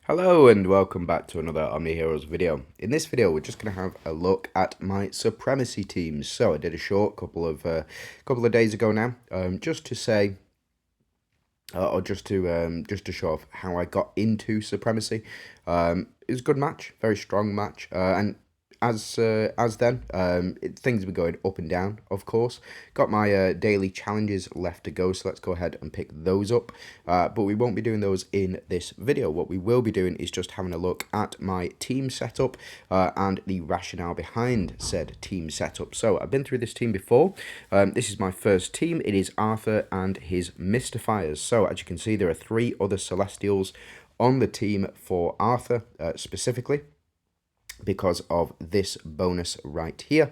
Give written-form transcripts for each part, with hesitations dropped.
Hello and welcome back to another OMNIHEROES video. In this video we're just going to have a look at my Supremacy teams. So I did a short couple of days ago now, just to say, or just to show off how I got into Supremacy. It was a good match, very strong match, and as then, things were going up and down, of course. Got my daily challenges left to go, so let's go ahead and pick those up. But we won't be doing those in this video. What we will be doing is just having a look at my team setup and the rationale behind said team setup. So I've been through this team before. This is my first team. It is Arthur and his Mystifiers. So as you can see, there are 3 other Celestials on the team for Arthur specifically, because of this bonus right here.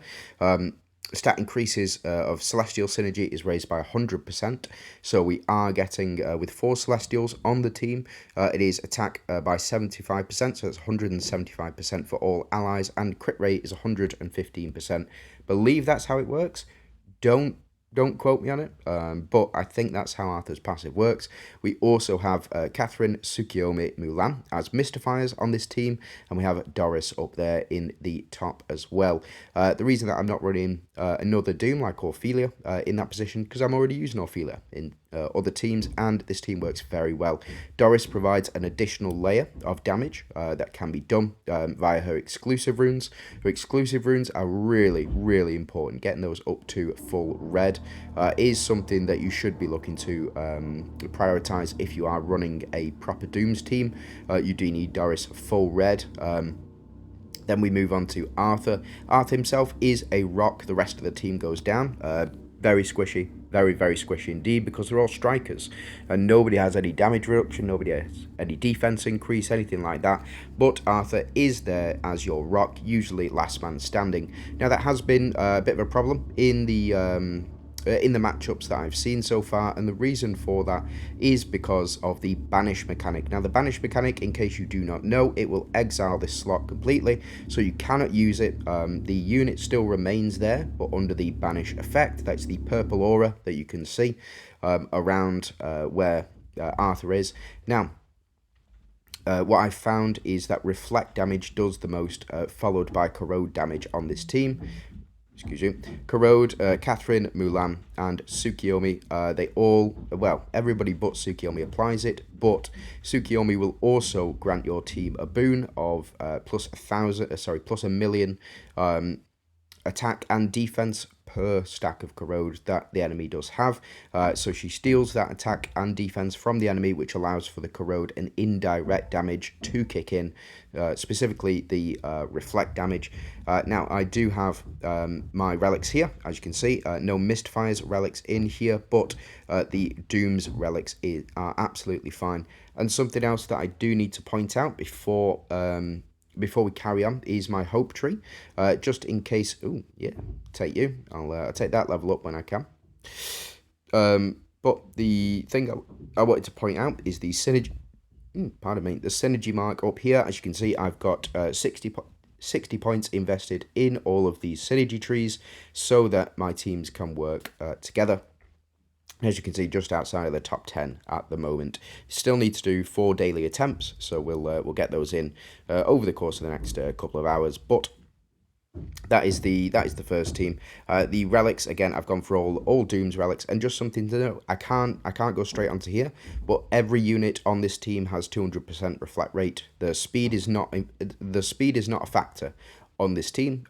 Stat increases of Celestial Synergy is raised by 100%, so we are getting, with 4 Celestials on the team, it is attack by 75%, so it's 175% for all allies, and crit rate is 115%. Believe that's how it works. Don't quote me on it, but I think that's how Arthur's passive works. We also have Catherine, Tsukiyomi, Mulan as Mystifiers on this team, and we have Doris up there in the top as well. The reason that I'm not running another Doom like Ophelia in that position, because I'm already using Ophelia in other teams, and this team works very well. Doris provides an additional layer of damage that can be done via her exclusive runes. Her exclusive runes are really, really important. Getting those up to full red is something that you should be looking to prioritize if you are running a proper Dooms team. You do need Doris full red. Then we move on to Arthur. Arthur himself is a rock. The rest of the team goes down. Very squishy, very, very squishy indeed, because they're all strikers and nobody has any damage reduction, nobody has any defense increase, anything like that. But Arthur is there as your rock, usually last man standing. Now that has been a bit of a problem in the matchups that I've seen so far, and the reason for that is because of the banish mechanic. Now the banish mechanic, in case you do not know, it will exile this slot completely, so you cannot use it. The unit still remains there, but under the banish effect. That's the purple aura that you can see around where Arthur is. Now what I've found is that reflect damage does the most, followed by corrode damage on this team. Excuse you. Corrode, Catherine, Mulan, and Tsukiyomi, they all, well, everybody but Tsukiyomi applies it, but Tsukiyomi will also grant your team a boon of plus 1,000,000 attack and defense per stack of corrode that the enemy does have. So she steals that attack and defense from the enemy, which allows for the corrode and indirect damage to kick in, specifically the reflect damage. Now I do have my relics here, as you can see. No Mystifiers relics in here, but the Doom's relics are absolutely fine. And something else that I do need to point out before we carry on is my hope tree, just in case. Oh yeah, take you. I'll take that level up when I can. But the thing I wanted to point out is the synergy. Pardon me, the synergy mark up here. As you can see, I've got 60 points invested in all of these synergy trees, so that my teams can work together. As you can see, just outside of the top 10 at the moment. Still need to do 4 daily attempts, so we'll get those in over the course of the next couple of hours. But that is the first team. The relics, again, I've gone for all Doom's relics, and just something to know, I can't go straight onto here, but every unit on this team has 200% reflect rate. The speed is not a factor on this team.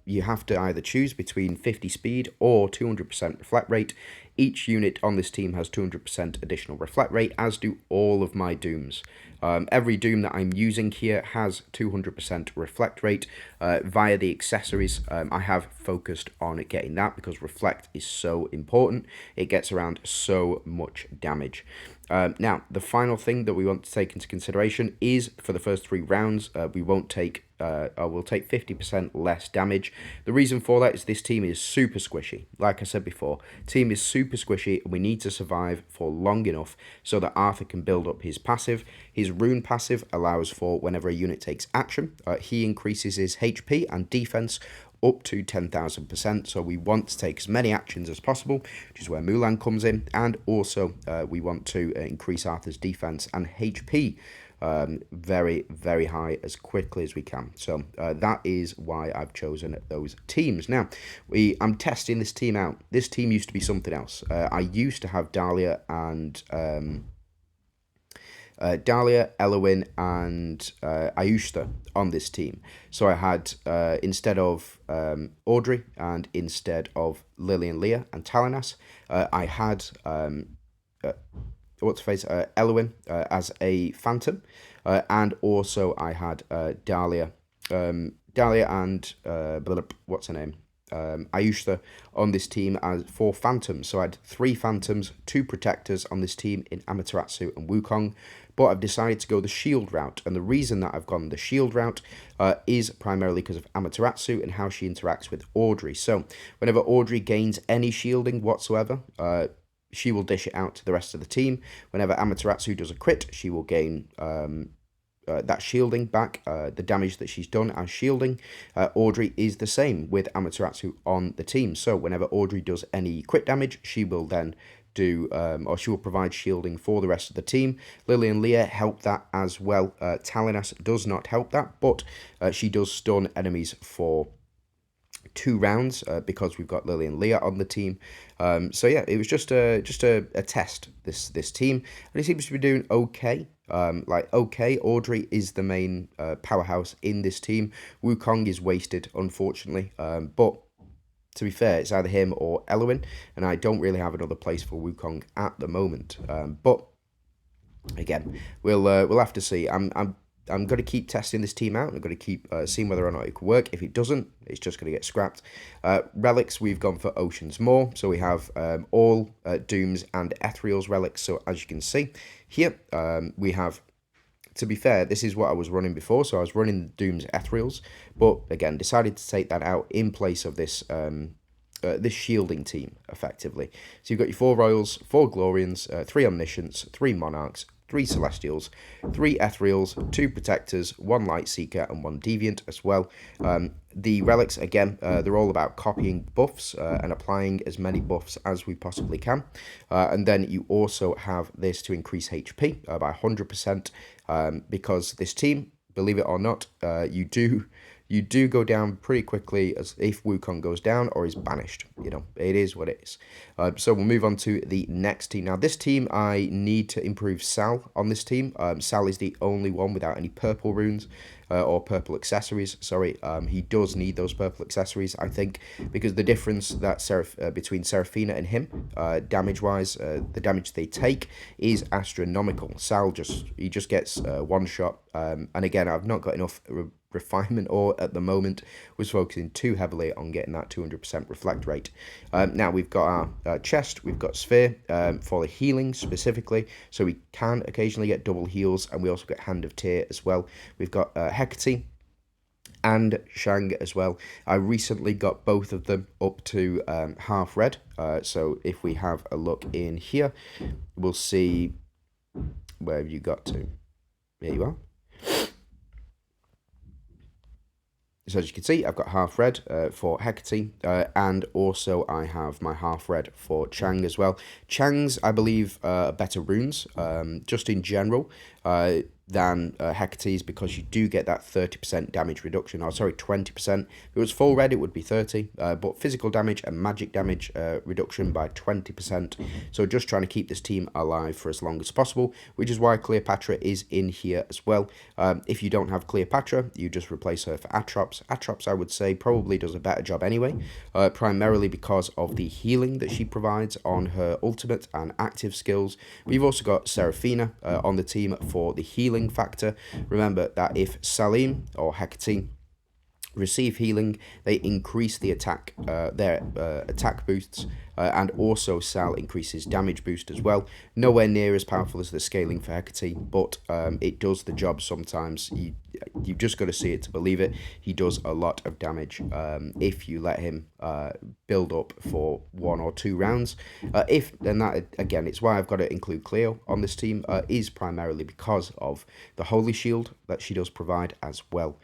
You have to either choose between 50 speed or 200% reflect rate. Each unit on this team has 200% additional reflect rate, as do all of my Dooms. Every Doom that I'm using here has 200% reflect rate via the accessories. I have focused on getting that because reflect is so important. It gets around so much damage. Now, the final thing that we want to take into consideration is for the first 3 rounds, we'll take 50% less damage. The reason for that is this team is super squishy. Like I said before, team is super squishy, and we need to survive for long enough so that Arthur can build up his passive. His rune passive allows for whenever a unit takes action, he increases his HP and defense up to 10,000%, so we want to take as many actions as possible, which is where Mulan comes in, and also we want to increase Arthur's defense and HP very, very high as quickly as we can. So that is why I've chosen those teams. Now, I'm testing this team out. This team used to be something else. I used to have Dahlia and Dahlia, Elowin, and Ayushta on this team. So I had, instead of Audrey and instead of Lily and Leah and Talinas, I had, Elowin as a Phantom, and also I had Dahlia, Dahlia and, what's her name? Ayushta on this team as 4 Phantoms. So I had 3 Phantoms, 2 Protectors on this team in Amaterasu and Wukong. But I've decided to go the shield route, and the reason that I've gone the shield route is primarily because of Amaterasu and how she interacts with Audrey. So whenever Audrey gains any shielding whatsoever, she will dish it out to the rest of the team. Whenever Amaterasu does a crit, she will gain that shielding back, the damage that she's done as shielding. Audrey is the same with Amaterasu on the team. So whenever Audrey does any crit damage, she will then do, or she will provide shielding for the rest of the team. Lily and Leah help that as well. Talinas does not help that, but she does stun enemies for 2 rounds because we've got Lily and Leah on the team. So yeah, it was just a test, this team, and it seems to be doing okay. Okay, Audrey is the main powerhouse in this team. Wukong is wasted, unfortunately, but to be fair, it's either him or Elowin, and I don't really have another place for Wukong at the moment. But again, we'll have to see. I'm going to keep testing this team out. I'm going to keep seeing whether or not it could work. If it doesn't, it's just going to get scrapped. Relics, we've gone for Oceans More. So we have all Dooms and Ethereal's relics. So as you can see here, we have, to be fair, this is what I was running before. So I was running Doom's Ethereals, but again, decided to take that out in place of this this shielding team, effectively. So you've got your 4 Royals, 4 Glorians, 3 Omniscients, 3 Monarchs, 3 Celestials, 3 Ethereals, 2 Protectors, 1 Light Seeker, and 1 Deviant as well. The relics, again, they're all about copying buffs and applying as many buffs as we possibly can. And then you also have this to increase HP by 100%, because this team, believe it or not, you do go down pretty quickly as if Wukong goes down or is banished. You know, it is what it is. So we'll move on to the next team. Now, this team, I need to improve Sal on this team. Sal is the only one without any purple runes or purple accessories. Sorry, he does need those purple accessories, I think, because the difference that between Seraphina and him, damage-wise, the damage they take is astronomical. Sal just gets one shot, and again, I've not got enough refinement or at the moment was focusing too heavily on getting that 200% reflect rate. Now we've got our chest, we've got sphere for the healing specifically, so we can occasionally get double heals, and we also get Hand of Tear as well. We've got Hecate and Shang as well. I recently got both of them up to half red, so if we have a look in here, we'll see where have you got to. There you are. So as you can see, I've got half red for Hecate, and also I have my half red for Chang as well. Chang's, I believe, better runes, just in general, than Hecate's, because you do get that 30% damage reduction, or sorry, 20%. If it was full red, it would be 30, but physical damage and magic damage reduction by 20%. So just trying to keep this team alive for as long as possible, which is why Cleopatra is in here as well. If you don't have Cleopatra, you just replace her for Atrops. Atrops, I would say, probably does a better job anyway, primarily because of the healing that she provides on her ultimate and active skills. We've also got Seraphina on the team for the healing factor. Remember that if Salim or Hecate receive healing, they increase the attack, their attack boosts, and also Sal increases damage boost as well. Nowhere near as powerful as the scaling for Hecate, but it does the job sometimes. You've just got to see it to believe it. He does a lot of damage if you let him build up for 1 or 2 rounds. Then that, again, it's why I've got to include Cleo on this team, is primarily because of the Holy Shield that she does provide as well.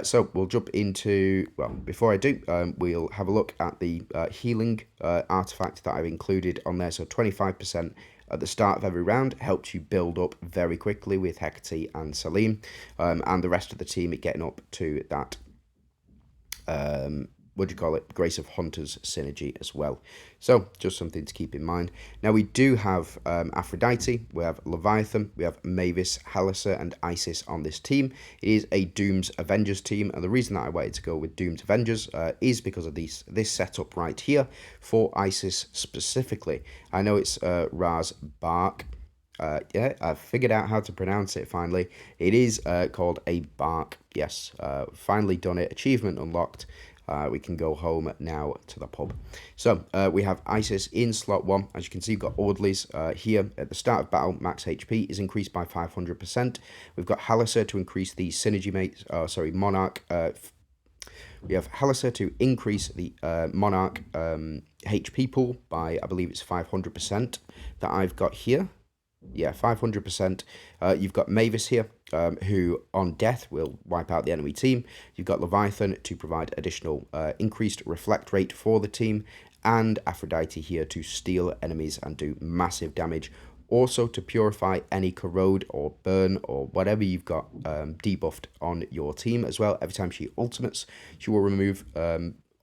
So we'll jump into, well, before I do, we'll have a look at the healing artifact that I've included on there. So 25% at the start of every round. It helps you build up very quickly with Hecate and Salim, and the rest of the team getting up to that what do you call it, Grace of Hunters synergy as well. So just something to keep in mind. Now we do have Aphrodite, we have Leviathan, we have Mavis, Halissa and Isis on this team. It is a Doom's Avengers team, and the reason that I wanted to go with Doom's Avengers is because of this setup right here for Isis specifically. I know it's Ra's Bark. Yeah, I've figured out how to pronounce it finally. It is called a bark. Yes, finally done it. Achievement unlocked. We can go home now to the pub. So we have Isis in slot 1. As you can see, we've got Orderlies here at the start of battle. Max HP is increased by 500%. We've got Halissa to increase the synergy mates. Monarch. We have Halissa to increase the Monarch HP pool by, I believe it's 500% that I've got here. Yeah, 500%. You've got Mavis here, who on death will wipe out the enemy team. You've got Leviathan to provide additional increased reflect rate for the team, and Aphrodite here to steal enemies and do massive damage. Also to purify any corrode or burn or whatever you've got debuffed on your team as well. Every time she ultimates, she will remove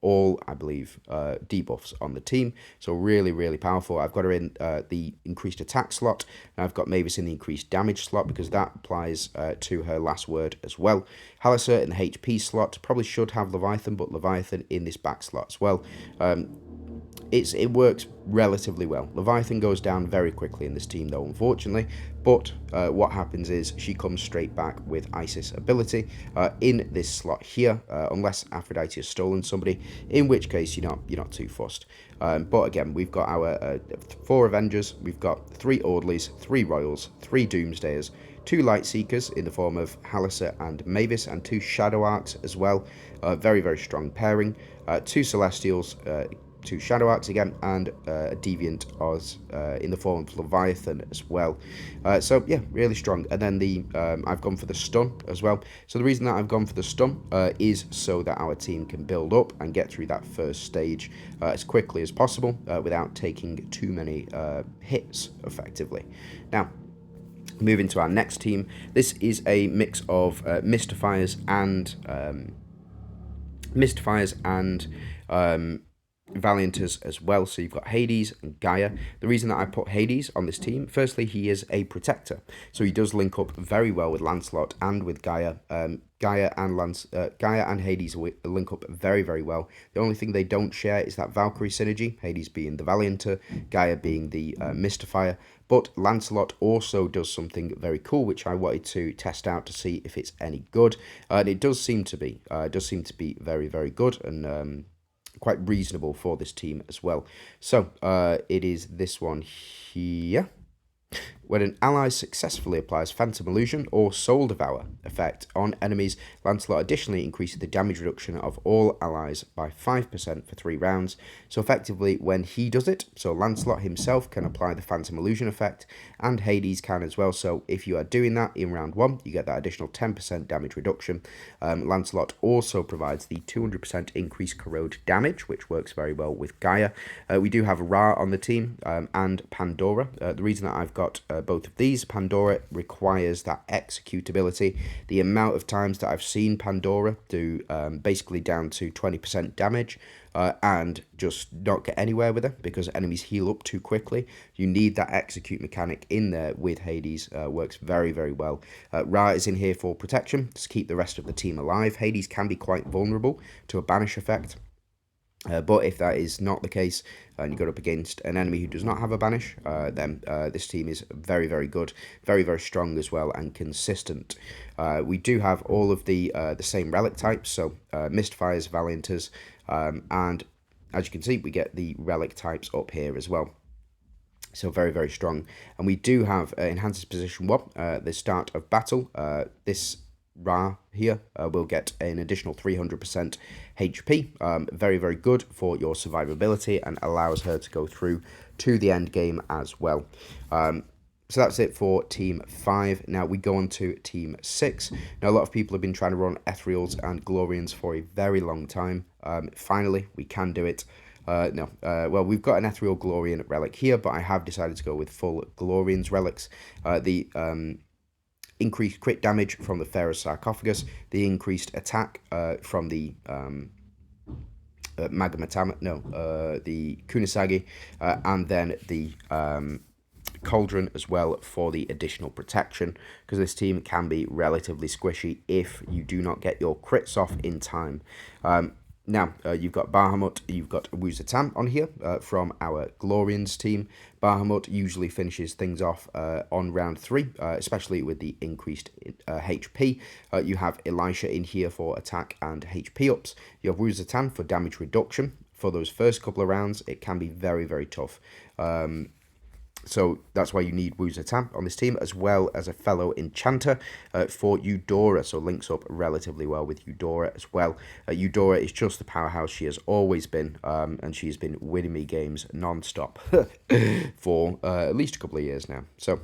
all, I believe, debuffs on the team. So really, really powerful. I've got her in the increased attack slot, and I've got Mavis in the increased damage slot because that applies to her last word as well. Halissa in the HP slot. Probably should have Leviathan, but Leviathan in this back slot as well. It works relatively well. Leviathan goes down very quickly in this team though, unfortunately, but what happens is she comes straight back with Isis ability in this slot here, unless Aphrodite has stolen somebody, in which case you're not too fussed. But again, we've got our 4 Avengers, we've got 3 Orderlies, 3 Royals, 3 Doomsdayers, 2 Light Seekers in the form of Halissa and Mavis, and 2 Shadow Arcs as well. Very, very strong pairing. 2 Celestials, 2 Shadow Arcs again, and a Deviant Oz in the form of Leviathan as well. So yeah, really strong. And then I've gone for the stun as well. So the reason that I've gone for the stun is so that our team can build up and get through that first stage as quickly as possible without taking too many hits effectively. Now, moving to our next team, this is a mix of Mystifiers and Valianters as well. So you've got Hades and Gaia. The reason that I put Hades on this team, firstly, he is a protector, so he does link up very well with Lancelot and with Gaia. Gaia and Hades link up very, very well. The only thing they don't share is that Valkyrie synergy, Hades being the Valianter, Gaia being the Mystifier. But Lancelot also does something very cool, which I wanted to test out to see if it's any good. And it does seem to be. It does seem to be very, very good and quite reasonable for this team as well. So it is this one here. When an ally successfully applies Phantom Illusion or Soul Devour effect on enemies, Lancelot additionally increases the damage reduction of all allies by 5% for 3 rounds. So effectively, when he does it, so Lancelot himself can apply the Phantom Illusion effect, and Hades can as well. So if you are doing that in round 1, you get that additional 10% damage reduction. Lancelot also provides the 200% increased corrode damage, which works very well with Gaia. We do have Ra on the team and Pandora. The reason that I've got both of these, Pandora requires that executability. The amount of times that I've seen Pandora do basically down to 20% damage and just not get anywhere with her because enemies heal up too quickly. You need that execute mechanic in there with Hades. Works very, very well. Ra is in here for protection to keep the rest of the team alive. Hades can be quite vulnerable to a banish effect. But if that is not the case, and you go up against an enemy who does not have a banish, then this team is very, very good, very, very strong as well, and consistent. We do have all of the same relic types, so Mystifiers, Valianters, and as you can see, we get the relic types up here as well. So very, very strong. And we do have Enhances Position 1, the start of battle. This Ra here will get an additional 300% HP. Very, very good for your survivability and allows her to go through to the end game as well. So that's it for Team 5. Now we go on to Team 6. Now a lot of people have been trying to run Ethereals and Glorians for a very long time. Finally, we can do it. No. Well, we've got an Ethereal Glorian relic here, but I have decided to go with full Glorians relics. The increased crit damage from the Pharaoh's Sarcophagus, the increased attack from the the Kunisagi, and then the Cauldron as well for the additional protection, because this team can be relatively squishy if you do not get your crits off in time. Now, you've got Bahamut, you've got Wuzatam on here from our Glorians team. Bahamut usually finishes things off on round 3, especially with the increased HP. You have Elisha in here for attack and HP ups. You have Wuzatam for damage reduction. For those first couple of rounds, it can be very, very tough. So that's why you need Wuzatam on this team, as well as a fellow enchanter for Eudora. So links up relatively well with Eudora as well. Eudora is just the powerhouse she has always been, and she's been winning me games non-stop for at least a couple of years now. So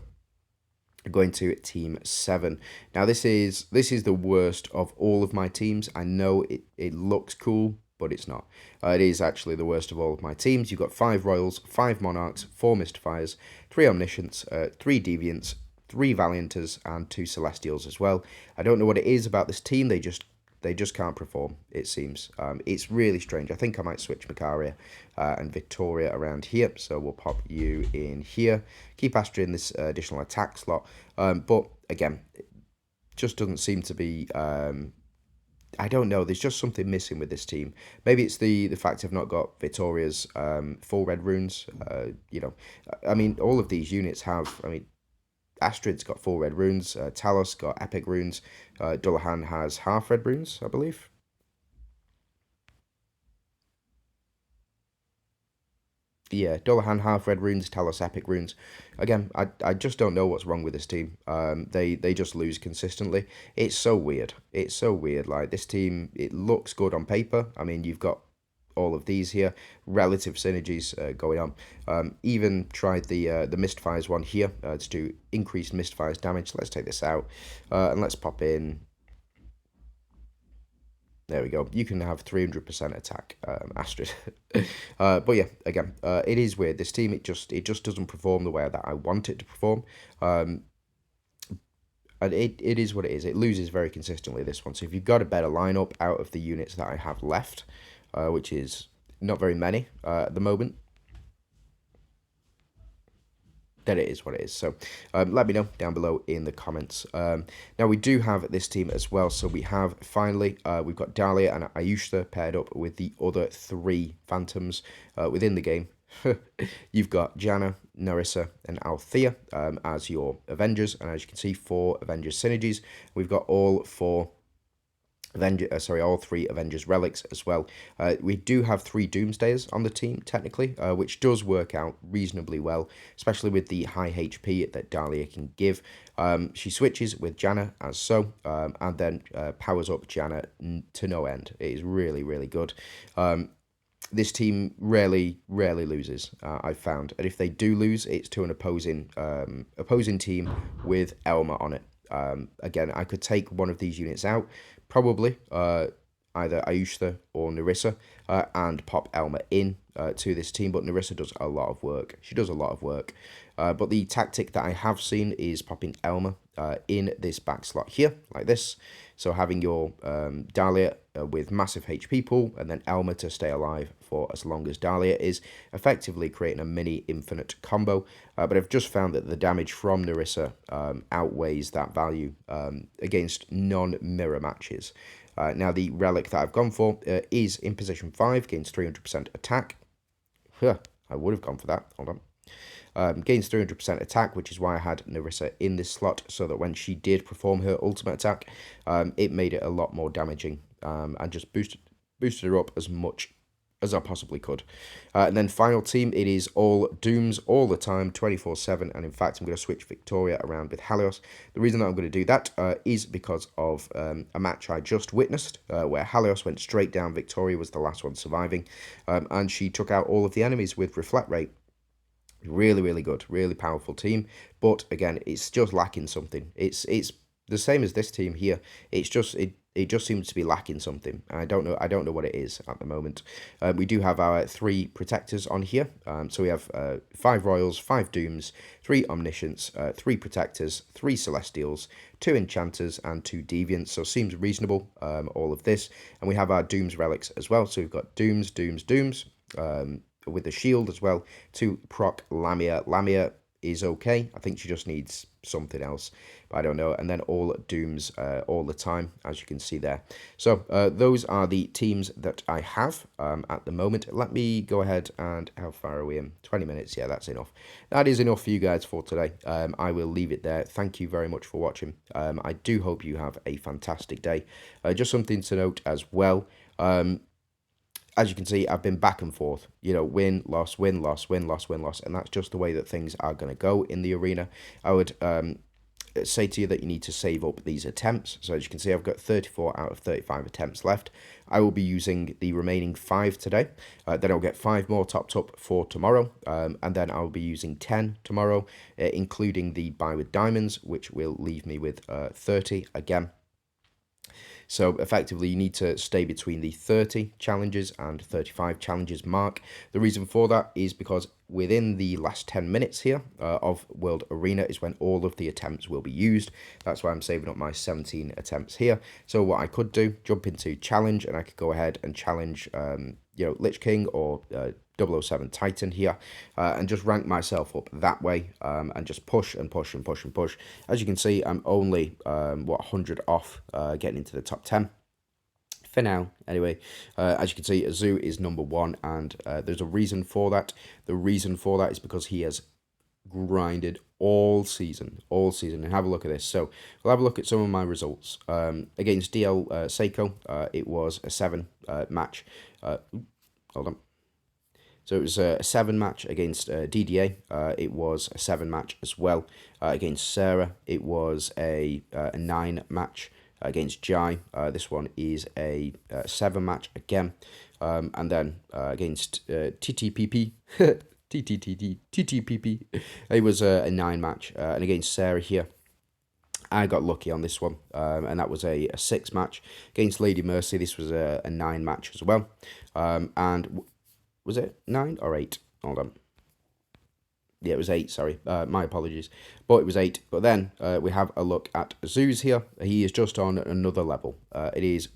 going to team 7. Now this is the worst of all of my teams. I know it looks cool, but it's not. It is actually the worst of all of my teams. You've got 5 Royals, 5 Monarchs, 4 Mystifiers, 3 Omniscients, 3 Deviants, 3 Valianters, and 2 Celestials as well. I don't know what it is about this team. They just can't perform, it seems. It's really strange. I think I might switch Makaria and Victoria around here. So we'll pop you in here. Keep Astra in this additional attack slot. But again, it just doesn't seem to be... I don't know. There's just something missing with this team. Maybe it's the fact I've not got Victoria's full red runes. I mean, all of these units have. I mean, Astrid's got full red runes. Talos got epic runes. Dullahan has half red runes, I believe. Yeah, Dullahan half red runes, Talos epic runes. Again, I just don't know what's wrong with this team. They just lose consistently. It's so weird. It's so weird. Like this team, it looks good on paper. I mean, you've got all of these here, relative synergies going on. Even tried the Mystifiers one here to do increased Mystifiers damage. Let's take this out and let's pop in. There we go. You can have 300% attack, Astrid. But yeah, again, it is weird. This team, it just doesn't perform the way that I want it to perform. And it is what it is. It loses very consistently, this one. So if you've got a better lineup out of the units that I have left, which is not very many at the moment, then it is what it is. So let me know down below in the comments. Now we do have this team as well. So we have finally, we've got Dahlia and Ayushta paired up with the other 3 Phantoms within the game. You've got Janna, Narissa, and Althea as your Avengers. And as you can see, 4 Avengers synergies. We've got all 4... all 3 Avengers relics as well. We do have 3 Doomsdayers on the team, technically, which does work out reasonably well, especially with the high HP that Dahlia can give. She switches with Janna as so, and then powers up Janna to no end. It is really, really good. This team rarely loses, I've found. And if they do lose, it's to an opposing team with Elma on it. Again, I could take one of these units out, probably either Ayushta or Narissa, and pop Elma in to this team. But Narissa does a lot of work. She does a lot of work. But the tactic that I have seen is popping Elma in this back slot here, like this. So having your Dahlia with massive HP pool, and then Elma to stay alive for as long as Dahlia is, effectively creating a mini infinite combo. But I've just found that the damage from Narissa outweighs that value against non-mirror matches. Now the relic that I've gone for is in position 5, gains 300% attack. I would have gone for that. Hold on. Gains 300% attack, which is why I had Narissa in this slot, so that when she did perform her ultimate attack, it made it a lot more damaging and just boosted her up as much as I possibly could. And then final team, it is all Dooms all the time, 24/7, and in fact I'm going to switch Victoria around with Halios. The reason that I'm going to do that is because of a match I just witnessed where Halios went straight down, Victoria was the last one surviving, and she took out all of the enemies with Reflect Rate. Really, really good, really powerful team, but again, it's just lacking something. It's the same as this team here. It's just it just seems to be lacking something. I don't know what it is at the moment. We do have our 3 protectors on here. So we have 5 royals, 5 dooms, 3 omniscients, 3 protectors, 3 celestials, 2 enchanters, and 2 deviants. So seems reasonable. All of this, and we have our dooms relics as well. So we've got dooms, with the shield as well, to proc Lamia. Lamia is okay. I think she just needs something else, but I don't know. And then all dooms all the time, as you can see there. So those are the teams that I have at the moment. Let me go ahead and, how far are we in? 20 minutes. Yeah, that's enough. That is enough for you guys for today. I will leave it there. Thank you very much for watching. I do hope you have a fantastic day. Just something to note as well. As you can see, I've been back and forth, you know, win, loss, win, loss, win, loss, win, loss, and that's just the way that things are going to go in the arena. I would say to you that you need to save up these attempts. So as you can see, I've got 34 out of 35 attempts left. I will be using the remaining 5 today. Then I'll get 5 more topped up for tomorrow, and then I'll be using 10 tomorrow, including the buy with diamonds, which will leave me with 30 again. So effectively, you need to stay between the 30 challenges and 35 challenges mark. The reason for that is because within the last 10 minutes here of World Arena is when all of the attempts will be used. That's why I'm saving up my 17 attempts here. So what I could do, jump into challenge, and I could go ahead and challenge, you know, Lich King or 007 Titan here, and just rank myself up that way, and just push and push and push and push. As you can see, I'm only 100 off getting into the top 10 for now. Anyway, as you can see, Azu is number 1, and there's a reason for that. The reason for that is because he has grinded all season, and have a look at this. So we'll have a look at some of my results. Against DL Seiko, it was a 7 match. Hold on. So it was a 7 match against DDA. It was a 7 match as well. Against Sarah, it was a 9 match. Against Jai, this one is a 7 match again. And then against TTPP, TTPP, it was a 9 match. And against Sarah here, I got lucky on this one, and that was a 6 match. Against Lady Mercy, this was a 9 match as well. And was it 9 or 8? Hold on. Yeah, it was 8, sorry. My apologies. But it was 8. But then we have a look at Zeus here. He is just on another level. It is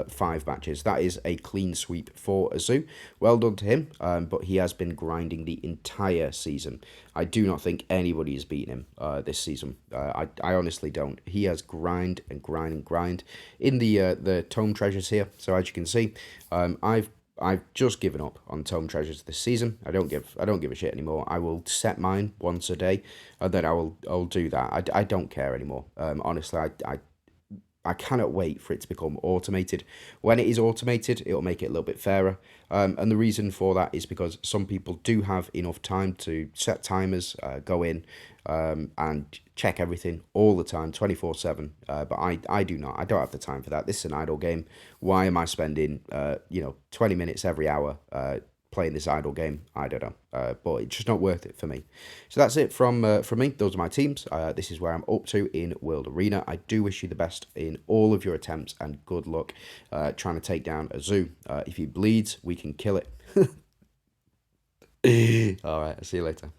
5 matches. That is a clean sweep for Azu. Well done to him, but he has been grinding the entire season. I do not think anybody has beaten him this season. I honestly don't. He has grind and grind and grind in the tome treasures here. So as you can see, I've just given up on tome treasures this season. I don't give a shit anymore. I will set mine once a day, and then I'll do that. I don't care anymore. Honestly, I cannot wait for it to become automated. When it is automated, it'll make it a little bit fairer. And the reason for that is because some people do have enough time to set timers, go in, and check everything all the time, 24/7. But I do not. I don't have the time for that. This is an idle game. Why am I spending 20 minutes every hour playing this idle game? I don't know. But it's just not worth it for me. So that's it from me. Those are my teams. This is where I'm up to in World Arena. I do wish you the best in all of your attempts, and good luck trying to take down Azu. If he bleeds, we can kill it. All right. I'll see you later.